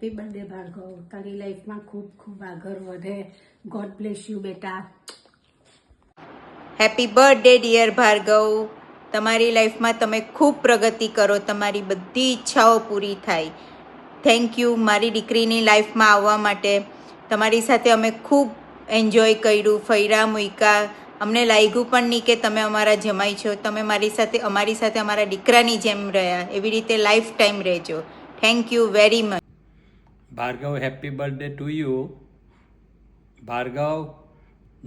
Happy birthday Bhargav. તારી લાઈફમાં ખૂબ ખૂબ આગળ વધે. ગોડ બ્લેસ યુ બેટા. Happy birthday dear Bhargav. તમારી લાઈફમાં તમે ખૂબ પ્રગતિ કરો, તમારી બધી ઈચ્છાઓ પૂરી થાય. થેન્ક યુ મારી દીકરીની લાઈફમાં આવવા માટે. તમારી સાથે અમે ખૂબ એન્જોય કર્યું, ફર્યા મૂક્યા. અમને લાગ્યું પણ નહીં કે તમે અમારા જમાઈ છો. તમે અમારી સાથે અમારા દીકરાની જેમ રહ્યા. એવી રીતે લાઈફ ટાઈમ રહેજો. Thank you very much. Bhargav, happy birthday to you. Bhargav,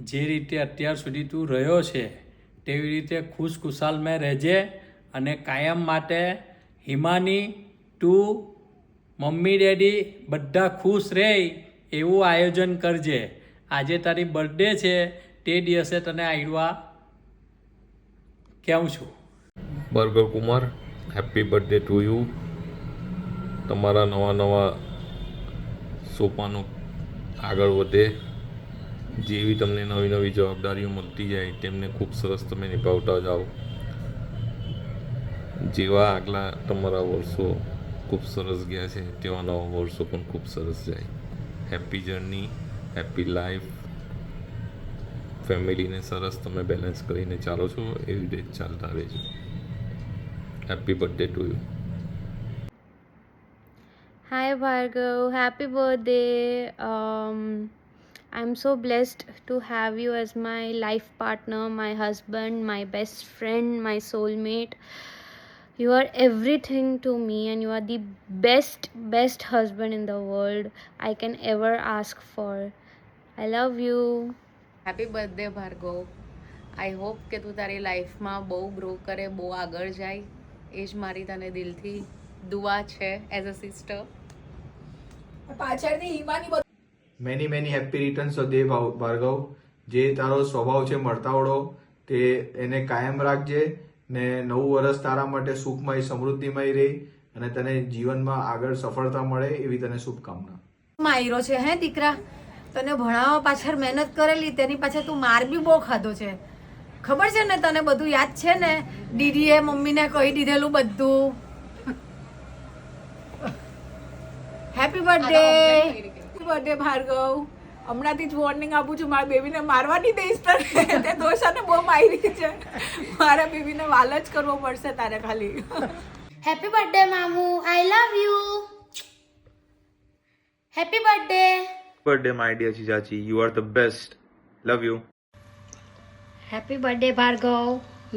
જે રીતે અત્યાર સુધી તું રહ્યો છે તેવી રીતે ખુશખુશાલમાં રહેજે અને કાયમ માટે હિમાની, તું, મમ્મી ડેડી બધા ખુશ રહે એવું આયોજન કરજે. આજે તારી બર્થડે છે તે દિવસે તને આઈડવા કહું છું. Bhargav Kumar, happy birthday to you. તમારા નવા સોપાનો આગળ વધે. જેવી તમને નવી જવાબદારીઓ મળતી જાય તેમને ખૂબ સરસ તમે નિભાવતા જાઓ. જેવા આગલા તમારા વર્ષો ખૂબ સરસ ગયા છે તેવા નવા વર્ષો પણ ખૂબ સરસ જાય. Happy journey, happy life. ફેમિલીને સરસ તમે બેલેન્સ કરીને ચાલો છો એવી રીતે ચાલતા રહેજો. Happy birthday to you. Hi Bhargav, happy birthday. I'm so blessed to have you as my life partner, my husband, my best friend, my soulmate. You are everything to me and you are the best husband in the world I can ever ask for. I love you. Happy birthday Bhargav. I hope કે તું તારી લાઈફમાં બહુ grow કરે, બહુ આગળ જાય. એ જ મારી તને દિલથી દુઆ છે એઝ અ સિસ્ટર. પાછળની Himani many happy returns of day Bhargav. જે તારો સ્વભાવ છે મળતાવડો તે એને કાયમ રાખજે ને નવું વર્ષ તારા માટે સુખમય સમૃદ્ધિમય રહે અને તને જીવનમાં આગળ સફળતા મળે એવી તને શુભકામના. માયરો છે હે દીકરા, તને ભણાવવા પાછળ મહેનત કરેલી તેની પાછળ તું માર બી બહુ ખાધો છે. ખબર છે ને તને બધું યાદ છે ને? દીદીએ મમ્મીને કહી દીધેલું બધું. Happy birthday. Happy birthday Bhargav. હમણાંથી જ વોર્નિંગ આપું છું, મારા બેબીને મારવા નહીં દઈશ તને. તે દોષાને બહુ મારી છે. મારા બેબીને વાલ જ કરવો પડશે તારે ખાલી. હેપી બર્થડે મામુ, I love you. Happy birthday. Birthday my dear જીજાજી, you are the best. Love you. Happy birthday Bhargav.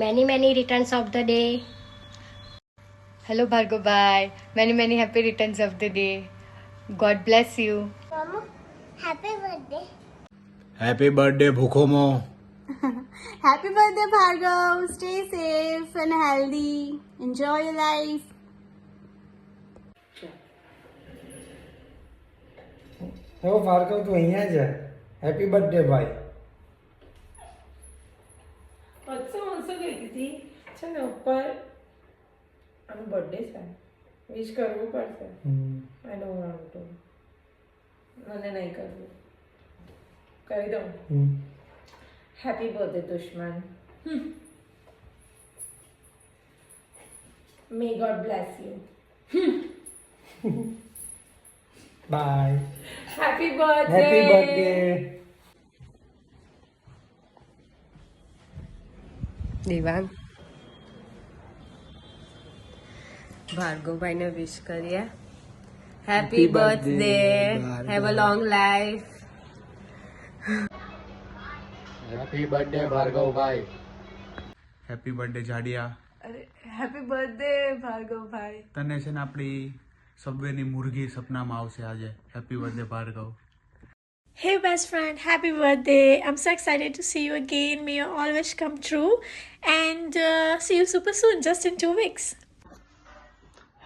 Many returns of the day. Hello Bhargav bhai. Many happy returns of the day. God bless you. Mamu, happy birthday. Happy birthday ભૂખોમો. Happy birthday Bhargav. Stay safe and healthy. Enjoy your life. હવે ભાર્ગવ તું અહીંયા જ. Happy birthday ભાઈ. શું કહેતી હતી છે ને ઉપર આનો બર્થડે છે, વિશ કરવું પડશે. I don't want to. મને નહીં કરવું. કરી દઉં. હેપી બર્થડે દુશ્મન. May God bless you. Bye. Happy birthday. Happy birthday. Devang, ભાર્ગવભાઈને વિશ કરીએ. Happy birthday. Have a long life. Happy birthday ભાર્ગવભાઈ. હેપી બર્થડે જાડિયા. અરે હેપી બર્થડે ભાર્ગવભાઈ. તને છે ને આપણી સબવેની મુરગી સપનામાં આવશે આજે. Happy birthday Bhargav. Hey best friend, happy birthday. I'm so excited to see you again. May your all wish come true and see you super soon, just in 2 weeks.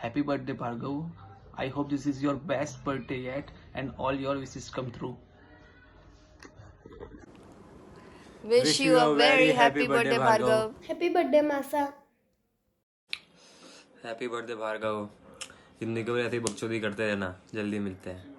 Happy birthday Bhargav. I hope this is your best birthday yet and all your wishes come true. Wish you a very happy birthday Bhargav. Happy birthday Masa. Happy birthday Bhargav. जिंदगी में ऐसी बकचोदी करते रहना. जल्दी मिलते हैं.